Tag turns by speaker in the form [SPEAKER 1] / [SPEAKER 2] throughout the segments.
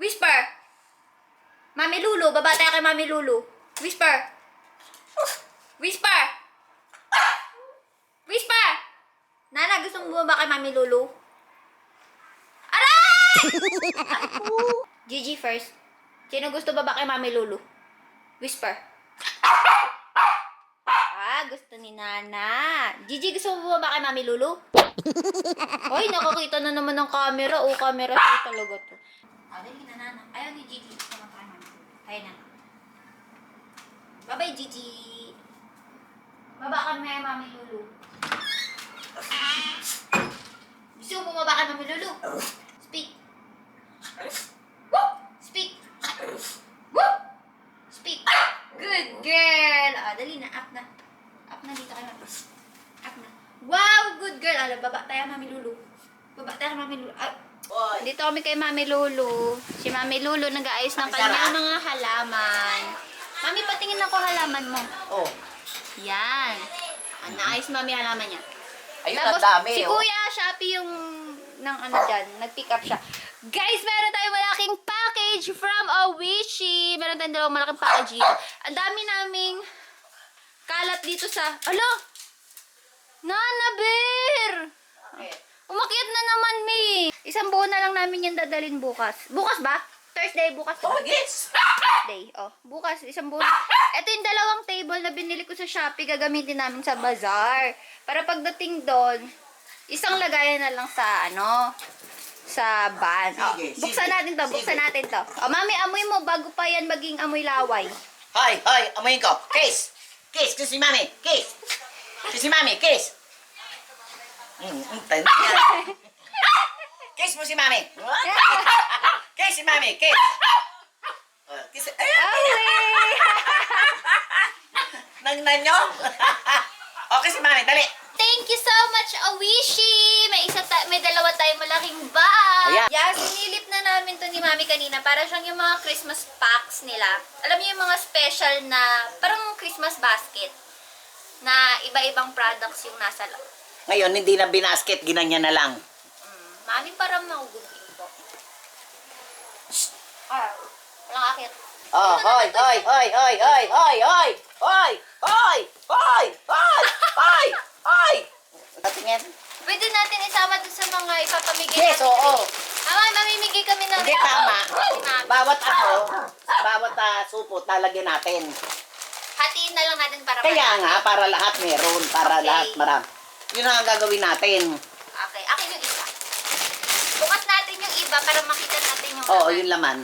[SPEAKER 1] Whisper. Mami Lulu. Baba tayo kay Mami Lulu. Whisper. Whisper. Whisper. Nana, gusto mo bumaba kay Mami Lulu? Aray! Gigi first. Sino gusto baba kay Mami Lulu? Whisper. Gusto ni Nana. Gigi, gusto mo bumaba kay Mami Lulu? Hoy, nakakita na naman ng camera. Camera siya talaga to. Dali na, Nana. Ayaw ni Gigi. Gusto mo kay Mami. Kaya na. Bye-bye, Gigi. Baba kami kay Mami Lulu. Gusto mo bumaba kay Mami Lulu? Speak. Woo! Speak. Woo! Speak. Good girl. Dali na. Up na. Up na dito kay Mami. Up na. Wow! Good girl. Baba tayo, Mami Lulu. Baba tayo, Mami Lulu. Dito kami kay Mami Lulu. Si Mami Lulu nag-aayos ng kanyang mga halaman. Mami, patingin ako halaman mo.
[SPEAKER 2] Oh.
[SPEAKER 1] Yan. Naayos Mami halaman niya.
[SPEAKER 2] Ayun,
[SPEAKER 1] Tapos,
[SPEAKER 2] ang dami.
[SPEAKER 1] si Kuya Shopee yung ng ano dyan. Nag-pick up siya. Guys, meron tayong malaking package from Owishi. Meron tayong dalawang malaking package dito. Ang dami naming kalat dito sa... Alo! Nana, Bear!
[SPEAKER 2] Okay.
[SPEAKER 1] Umakyat na naman, May. Isang buo na lang namin yung dadalhin bukas. Bukas ba? Thursday, bukas ba?
[SPEAKER 2] Oh, yes!
[SPEAKER 1] Thursday. Bukas, isang buo. Ito yung dalawang table na binili ko sa Shopee. Gagamitin namin sa bazaar. Para pagdating doon, isang lagayan na lang sa, sa van.
[SPEAKER 2] Sige,
[SPEAKER 1] Buksan natin to, buksan natin to. Mami, amoy mo bago pa yan maging amoy laway.
[SPEAKER 2] Hoy, amoyin ko. Kiss! Kiss si Mami. Kiss! Kiss si Mami. Kiss! Kiss mo si Mami. Kiss si Mami. Kiss! Kiss.
[SPEAKER 1] Amoy!
[SPEAKER 2] Nangnan nyo? Okay si Mami, dali.
[SPEAKER 1] Thank you so much, Owishi! May dalawa tayong malaking bag.
[SPEAKER 2] Ayan.
[SPEAKER 1] Yeah, sinilip na namin to ni Mami kanina. Para siyang yung mga Christmas packs nila. Alam niyo yung mga special na, parang Christmas basket. Na iba-ibang products yung nasa loob.
[SPEAKER 2] Ngayon, hindi na binasket, ginanya na lang.
[SPEAKER 1] Mami, parang maugundin po. Walang akit.
[SPEAKER 2] Oh, hoy! Patingin.
[SPEAKER 1] Pwede natin isama dun sa mga ipapamigay
[SPEAKER 2] Yes,
[SPEAKER 1] natin.
[SPEAKER 2] oo.
[SPEAKER 1] Mamimigay kami ng
[SPEAKER 2] Hindi tama.
[SPEAKER 1] Si Mami.
[SPEAKER 2] Bawat supot, lalagyan natin.
[SPEAKER 1] Hatiin na lang natin para
[SPEAKER 2] Kaya nga, para lahat meron. Para
[SPEAKER 1] Okay.
[SPEAKER 2] lahat marami. Yun ang gagawin natin.
[SPEAKER 1] Okay, akin yung isa. Bukas natin yung iba para makita natin yung
[SPEAKER 2] Oo,
[SPEAKER 1] laman.
[SPEAKER 2] yung laman.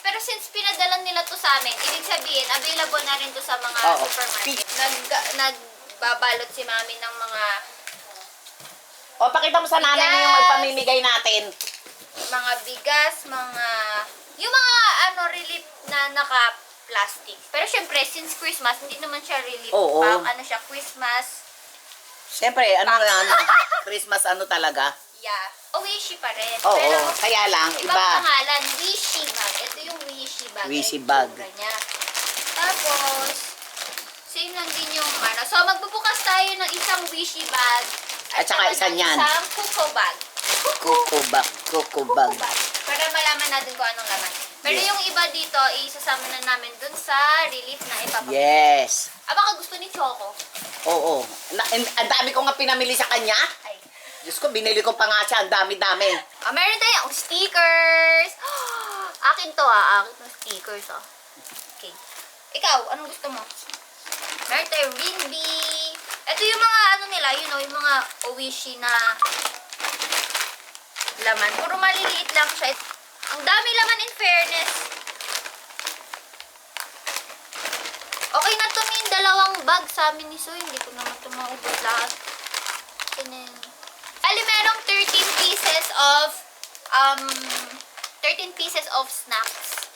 [SPEAKER 1] Pero since pinadalan nila to sa amin, ibig sabihin, available na rin to sa mga
[SPEAKER 2] Oo.
[SPEAKER 1] supermarket. Nagbabalot si Mami ng mga
[SPEAKER 2] O, pakita mo sa namin
[SPEAKER 1] Bigas.
[SPEAKER 2] yung magpamimigay natin.
[SPEAKER 1] bigas, yung mga relief na naka-plastic. Pero syempre, since Christmas, hindi naman siya relief
[SPEAKER 2] Oo.
[SPEAKER 1] pack. Christmas.
[SPEAKER 2] Siyempre, Christmas talaga.
[SPEAKER 1] Yeah. Owishi pa rin.
[SPEAKER 2] Oo,
[SPEAKER 1] Pero,
[SPEAKER 2] kaya lang,
[SPEAKER 1] ibang
[SPEAKER 2] iba.
[SPEAKER 1] pangalan, Wishi bag. Ito yung Wishi bag.
[SPEAKER 2] Wishi
[SPEAKER 1] Ito
[SPEAKER 2] bag.
[SPEAKER 1] yung itsura niya. Tapos, same lang din yung So, magbubukas tayo ng isang Wishi bag.
[SPEAKER 2] At saka isa
[SPEAKER 1] ng
[SPEAKER 2] niyan.
[SPEAKER 1] Isang Coco bag.
[SPEAKER 2] Coco bag.
[SPEAKER 1] Para malaman natin kung anong laman. Pero
[SPEAKER 2] Yes.
[SPEAKER 1] yung iba dito, isasama na namin dun sa relief na ipapamigay.
[SPEAKER 2] Yes.
[SPEAKER 1] Baka gusto ni Choco.
[SPEAKER 2] Oo. Ang dami ko nga pinamili sa kanya.
[SPEAKER 1] Ay.
[SPEAKER 2] Diyos ko, binili ko pa nga siya. Ang dami-dami.
[SPEAKER 1] Meron tayong stickers. Akin to akin ng stickers Okay. Ikaw, anong gusto mo? Meron tayong Rinby. Ito yung mga nila, yung mga Owishi na laman. Puro maliliit lang siya. Ang dami laman in fairness. Okay na to min, dalawang bag sa amin ni Soy. Hindi ko naman ito maubos lahat. Ali, merong 13 pieces of snacks.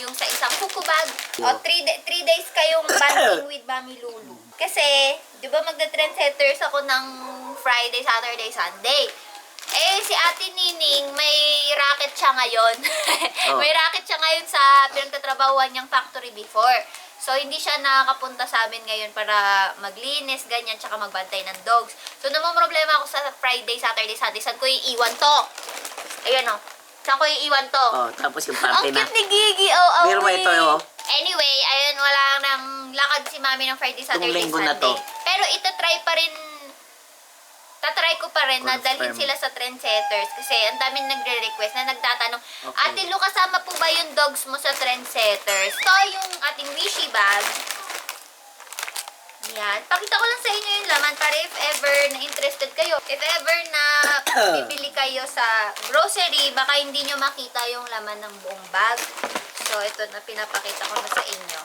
[SPEAKER 1] Yung sa isang kuku bag. O, 3 days kayong bonding with Mami Lulu. Kasi, di ba magna-trendsetters ako ng Friday, Saturday, Sunday. Si Ate Nining, may racket siya ngayon. May racket siya ngayon sa pinagtatrabahuan niyang factory before. So, hindi siya nakakapunta sa amin ngayon para maglinis, ganyan, tsaka magbantay ng dogs. So, namang problema ako sa Friday, Saturday, Sunday. Saan ko iiwan to? Ayan o. Saan ko iiwan to?
[SPEAKER 2] Oh, tapos yung
[SPEAKER 1] Ang
[SPEAKER 2] parte na.
[SPEAKER 1] cute ni Gigi. Oh,
[SPEAKER 2] Meron mo ito, oh.
[SPEAKER 1] Anyway, ayun, wala nang lakad si Mami ng Friday, Saturday,
[SPEAKER 2] linggo
[SPEAKER 1] Sunday.
[SPEAKER 2] na to.
[SPEAKER 1] Pero itatry ko pa rin na dalhin
[SPEAKER 2] Confirm.
[SPEAKER 1] sila sa trendsetters kasi ang daming nagre-request na nagtatanong,
[SPEAKER 2] Okay.
[SPEAKER 1] Ate Lu, kasama po ba yung dogs mo sa trendsetters? Ito yung ating wishy bag. Yan. Pakita ko lang sa inyo yung laman para if ever na interested kayo. If ever na bibili kayo sa grocery, baka hindi nyo makita yung laman ng buong bag. So, ito na pinapakita ko na sa inyo.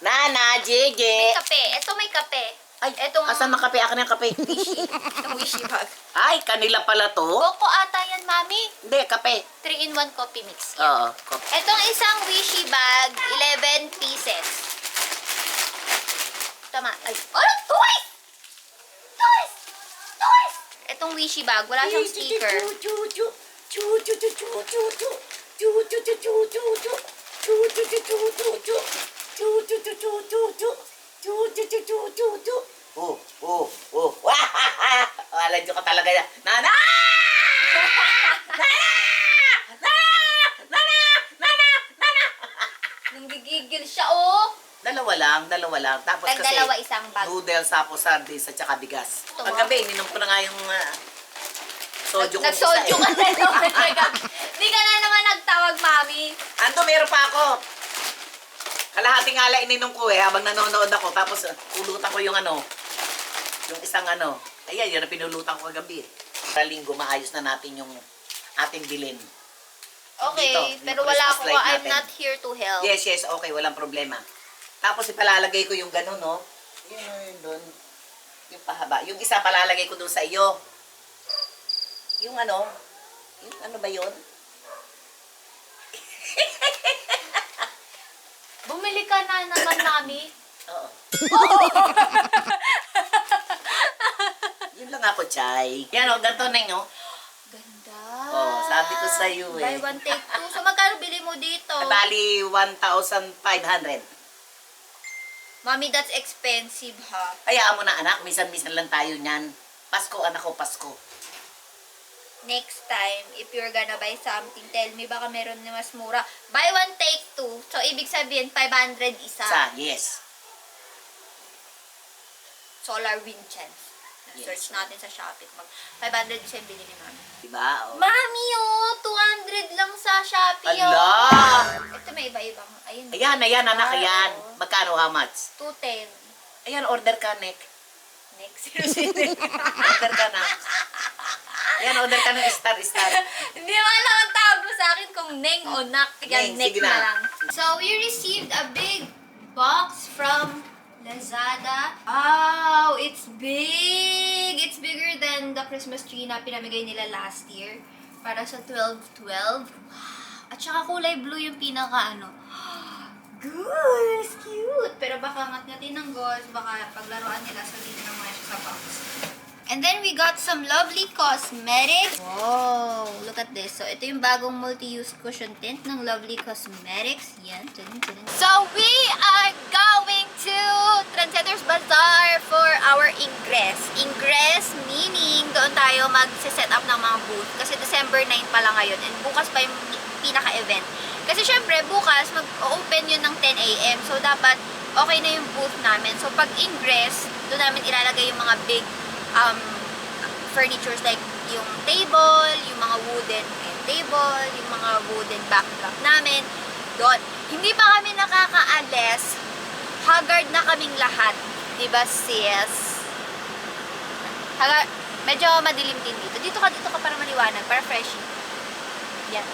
[SPEAKER 2] Nana,
[SPEAKER 1] May
[SPEAKER 2] Gigi.
[SPEAKER 1] kape. Ito may kape.
[SPEAKER 2] Ay,
[SPEAKER 1] Etong
[SPEAKER 2] asan ang kape? Akin ang kape.
[SPEAKER 1] itong wishy bag.
[SPEAKER 2] Ay, kanila pala to.
[SPEAKER 1] Coco ata yan, Mami.
[SPEAKER 2] Hindi, kape.
[SPEAKER 1] 3-in-1 coffee mix.
[SPEAKER 2] Oo.
[SPEAKER 1] Etong isang wishy bag, 11 pieces. Tama. Ay, oh, toys! Toys! Toys! Etong wishy bag, wala siyang sticker.
[SPEAKER 2] Wala dyo ka talaga yan. Nana!
[SPEAKER 1] Nanggigigil siya, oh.
[SPEAKER 2] Dalawa lang. Tapos
[SPEAKER 1] Tag
[SPEAKER 2] kasi
[SPEAKER 1] dalawa isang bag.
[SPEAKER 2] noodles, tapos sardines, at saka bigas.
[SPEAKER 1] Ito,
[SPEAKER 2] Paggabi, ininom ko na nga yung soju ko.
[SPEAKER 1] Nag-soju ka na naman. Hindi ka na naman nagtawag, Mami.
[SPEAKER 2] Ando, meron pa ako. Kalahating ala ininom ko habang nanonood ako. Tapos pulutan ko yung yung isang ayan, yun ang pinulutan ko kagabi. Sa linggo, maayos na natin yung ating bilin.
[SPEAKER 1] Okay,
[SPEAKER 2] Dito, yung
[SPEAKER 1] pero wala
[SPEAKER 2] Christmas
[SPEAKER 1] ako.
[SPEAKER 2] light
[SPEAKER 1] I'm
[SPEAKER 2] natin.
[SPEAKER 1] not here to help.
[SPEAKER 2] Yes, okay, walang problema. Tapos ipalalagay ko yung gano'n, no? Yun, doon. Yung pahaba. Yung isa palalagay ko doon sa iyo. Yung yung ba yun?
[SPEAKER 1] Bumili ka na naman, Mami.
[SPEAKER 2] Oo. Yun lang ako, Chay. Yan, ganito na yun,
[SPEAKER 1] Ganda.
[SPEAKER 2] Oh, sabi ko sa iyo,
[SPEAKER 1] Buy one, take two. So, magkano bili mo dito?
[SPEAKER 2] Bali, 1,500.
[SPEAKER 1] Mami, that's expensive, ha?
[SPEAKER 2] Hayaan mo na, anak. Minsan-minsan lang tayo niyan. Pasko, anak ko, Pasko.
[SPEAKER 1] Next time, if you're gonna buy something, tell me baka meron na mas mura. Buy one, take two. So, ibig sabihin, 500 isa.
[SPEAKER 2] Yes.
[SPEAKER 1] Solar wind chance. Search
[SPEAKER 2] Yes.
[SPEAKER 1] natin sa Shopee. 500 isa yung bili ni Mami.
[SPEAKER 2] Diba? Oh.
[SPEAKER 1] Mami, oh! 200 lang sa Shopee, oh!
[SPEAKER 2] Ala!
[SPEAKER 1] Ito may iba-ibang. Ayun.
[SPEAKER 2] Ayan, anak,
[SPEAKER 1] Ah,
[SPEAKER 2] ayan.
[SPEAKER 1] oh.
[SPEAKER 2] Magkano, how much?
[SPEAKER 1] 210.
[SPEAKER 2] Ayan, order ka, Nick.
[SPEAKER 1] Next.
[SPEAKER 2] Order ka na. Ayan, order ka ng star.
[SPEAKER 1] Hindi mo alam ang tawag mo sa akin kung Neng o Nak. Kaya
[SPEAKER 2] Neng,
[SPEAKER 1] Nek
[SPEAKER 2] sige
[SPEAKER 1] na
[SPEAKER 2] na.
[SPEAKER 1] lang. So, we received a big box from Lazada. Wow! It's big! It's bigger than the Christmas tree na pinamigay nila last year. Para sa 12/12. Wow! At saka kulay blue yung pinaka Goose! Cute! Pero baka ngat-ngatin ng goals, baka paglaruan nila, so dito na muna siya sa box. And then we got some lovely cosmetics. Wow! Look at this. So, ito yung bagong multi-use cushion tint ng Lovely Cosmetics. Yan. So, we are going to Trendsetters Bazaar for our ingress. Ingress meaning doon tayo mag-set up ng mga booth. Kasi December 9 pa lang ngayon. And bukas pa yung pinaka-event. Kasi syempre, bukas mag-open yun ng 10 a.m. So, dapat okay na yung booth namin. So, pag ingress, doon namin ilalagay yung mga big furnitures like yung table, yung mga wooden table, yung mga wooden backdrop namin. Doon. Hindi pa kami nakakaalis. Haggard na kaming lahat. Diba, sis? Medyo madilim din dito. Dito ka para maliwanag. Para fresh. Yan.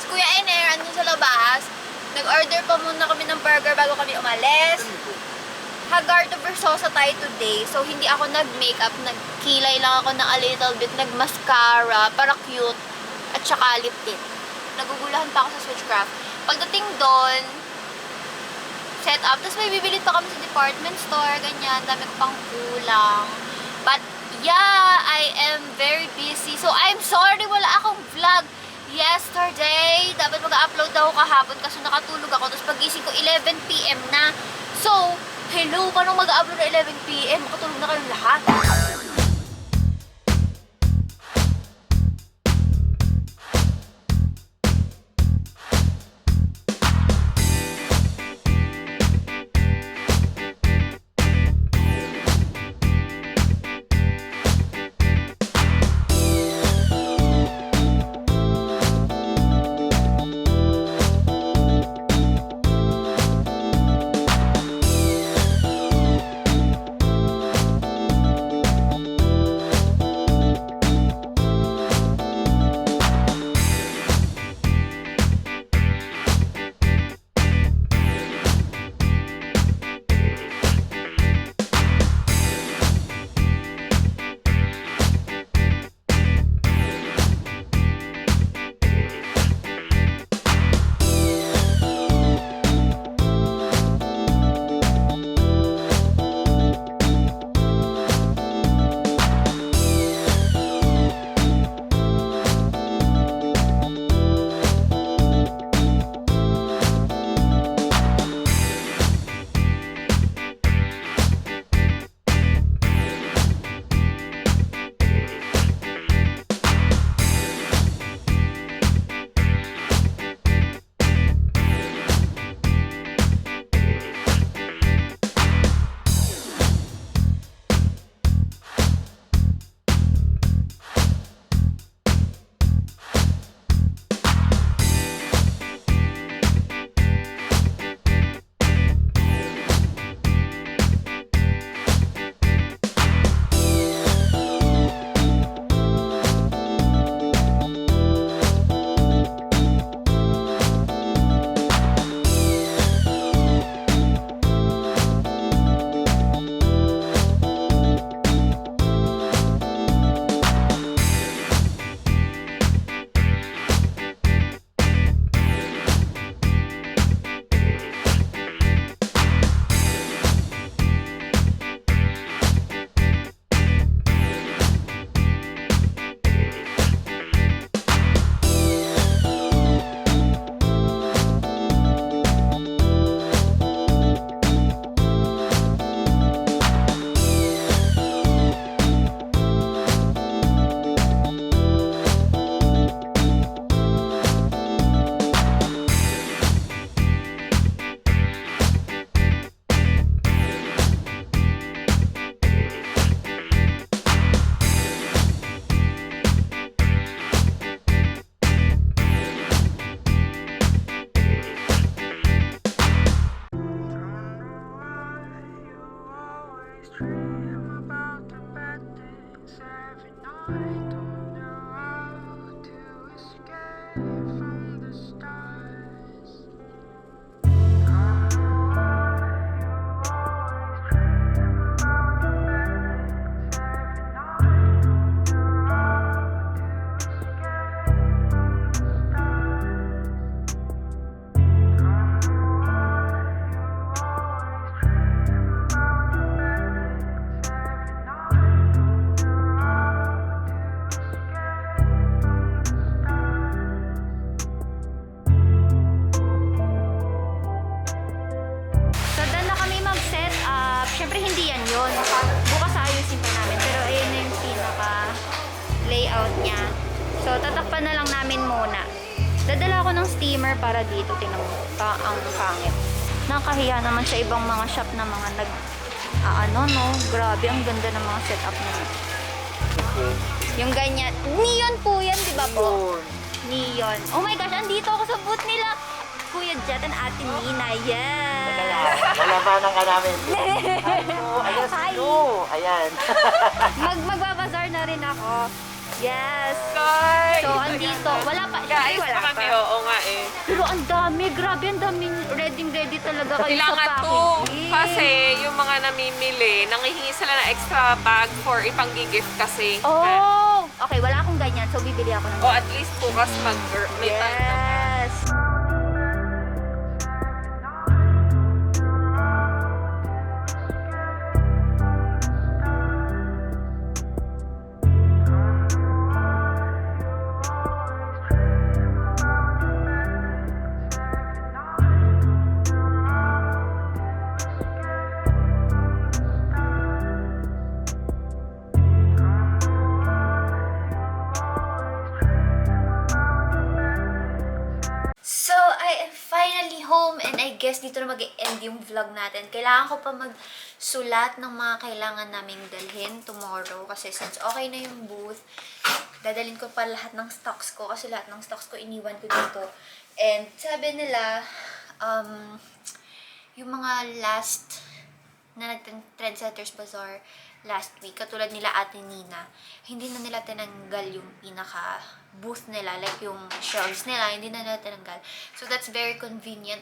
[SPEAKER 1] Si Kuya Ener, andun sa labas. Nag-order pa muna kami ng burger bago kami umalis. Haggard Versosa tayo today. So, hindi ako nag-makeup. Nagkilay lang ako ng a little bit. Nag-mascara. Para cute. At saka lip tint. Nagugulahan pa ako sa Switchcraft. Pagdating doon, set up. Tapos may bibili pa kami sa department store. Ganyan. Dami ko pang kulang. But, yeah, I am very busy. So, I'm sorry. Wala akong vlog yesterday. Dapat mag-upload ako kahapon kasi nakatulog ako. Tapos pagising ko, 11 p.m. na. So, hello, paano mag-upload na 11 p.m? Makatulog na kayong lahat. Takpan na lang namin muna. Dadala ako ng steamer para dito. Tingnan mo. Ang pangit. Nakahiya naman sa ibang mga shop na mga no? Grabe, ang ganda ng mga setup na yun. Yung ganyan. Neon po yan, di ba po? Neon. Oh my gosh, andito ako sa booth nila. Kuya Jet and Ate Nina. Yes!
[SPEAKER 2] Lalabanan ka namin.
[SPEAKER 1] Hi!
[SPEAKER 2] Ayan.
[SPEAKER 1] Magbabazar na rin ako. Yes!
[SPEAKER 3] Guys!
[SPEAKER 1] So, andito. Wala pa.
[SPEAKER 3] Guys,
[SPEAKER 1] Wala
[SPEAKER 3] pa kami,
[SPEAKER 1] pa.
[SPEAKER 3] oo nga eh.
[SPEAKER 1] Pero ang dami. Grabe, ang daming ready talaga kayo
[SPEAKER 3] Kailangan
[SPEAKER 1] sa
[SPEAKER 3] to.
[SPEAKER 1] packaging.
[SPEAKER 3] Kasi yung mga namimili, nangihingi sila ng extra bag for ipang-gift kasi.
[SPEAKER 1] Oh! Okay, wala akong ganyan. So, bibili ako ng
[SPEAKER 3] O at least bukas may time na.
[SPEAKER 1] Yes! So, I am finally home and I guess dito na mag-end yung vlog natin. Kailangan ko pa magsulat ng mga kailangan naming dalhin tomorrow kasi since okay na yung booth, dadalhin ko pa lahat ng stocks ko kasi lahat ng stocks ko iniwan ko dito. And sabi nila, yung mga last na nag-Trendsetters Bazaar last week, katulad nila Ate Nina, hindi na nila tinanggal yung pinaka booth nila, like yung shelves nila, hindi na nila tinanggal. So that's very convenient.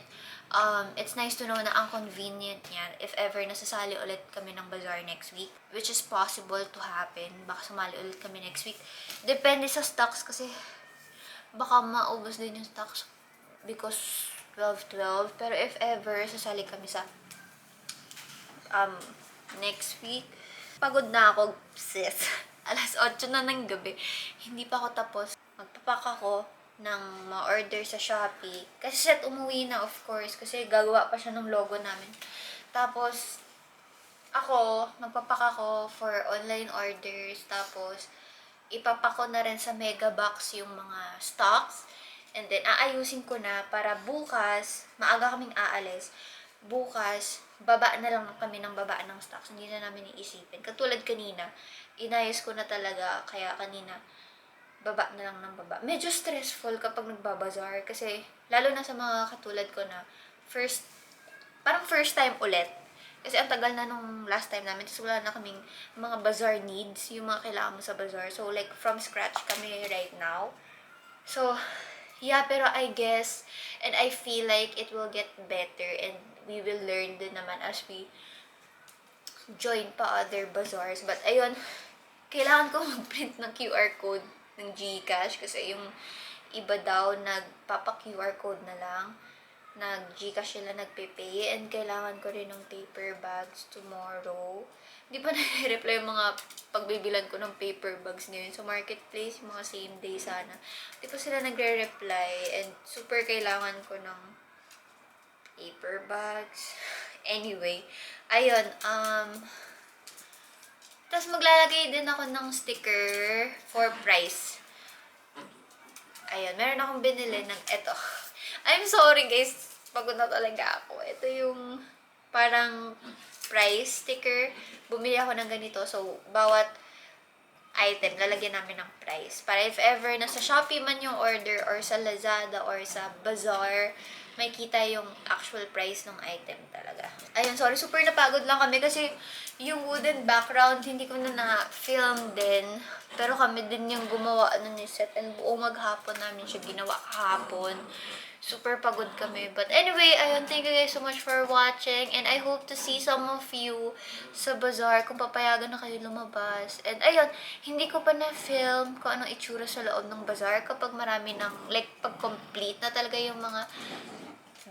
[SPEAKER 1] It's nice to know na ang convenient niyan if ever nasasali ulit kami ng bazaar next week, which is possible to happen. Baka sumali ulit kami next week. Depende sa stocks kasi baka maubos din yung stocks because 12-12. Pero if ever sasali kami sa next week, pagod na ako, sis. Alas 8 na ng gabi. Hindi pa ako tapos. Magpapak ako ng ma-order sa Shopee. Kasi set umuwi na, of course. Kasi gagawa pa siya ng logo namin. Tapos, magpapak ako for online orders. Tapos, ipapak ko na rin sa Mega Box yung mga stocks. And then, aayusin ko na para bukas, maaga kaming aalis. Bukas, baba na lang kami ng baba ng stocks. Hindi na namin iisipin. Katulad kanina, inayos ko na talaga. Kaya kanina, baba na lang ng baba. Medyo stressful kapag nagbabazar. Kasi, lalo na sa mga katulad ko na parang first time ulit. Kasi ang tagal na nung last time namin. Tapos wala na kaming mga bazaar needs. Yung mga kailangan mo sa bazaar. So, like, from scratch kami right now. So, yeah, pero I guess, and I feel like it will get better and we will learn din naman as we join pa other bazaars. But ayun, kailangan ko mag-print ng QR code ng GCash kasi yung iba daw nagpapa-QR code na lang. Nag-GCash sila nagpe-pay and kailangan ko rin ng paper bags tomorrow. Hindi pa nare-reply yung mga pagbibilan ko ng paper bags ngayon sa marketplace, yung mga same day sana. Hindi pa sila nagre-reply and super kailangan ko ng paper bags. Anyway, ayun, tapos maglalagay din ako ng sticker for price. Ayun, meron akong binili ng eto. I'm sorry guys, pagod na talaga ako. Ito yung parang price sticker. Bumili ako ng ganito. So, bawat item, lalagyan namin ng price. Para if ever nasa Shopee man yung order or sa Lazada or sa Bazaar, may kita yung actual price ng item talaga. Ayun, sorry, super napagod lang kami kasi yung wooden background, hindi ko na na-film din. Pero kami din yung gumawa ni set and buong maghapon namin siya ginawa kahapon. Super pagod kami. But anyway, ayun, thank you guys so much for watching. And I hope to see some of you sa bazaar kung papayagan na kayo lumabas. And ayun, hindi ko pa na-film kung anong itsura sa loob ng bazaar kapag marami ng, like, pag-complete na talaga yung mga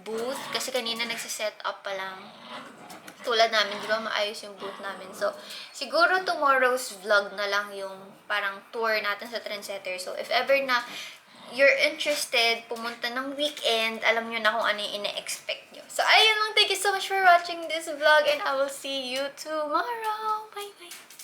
[SPEAKER 1] booth. Kasi kanina nagsiset up pa lang. Tulad namin, di ba, maayos yung booth namin. So, siguro tomorrow's vlog na lang yung parang tour natin sa Trendsetter. So, if ever na you're interested, pumunta ng weekend, alam nyo na kung ano yung ina-expect nyo. So, ayun lang. Thank you so much for watching this vlog and I will see you tomorrow. Bye-bye!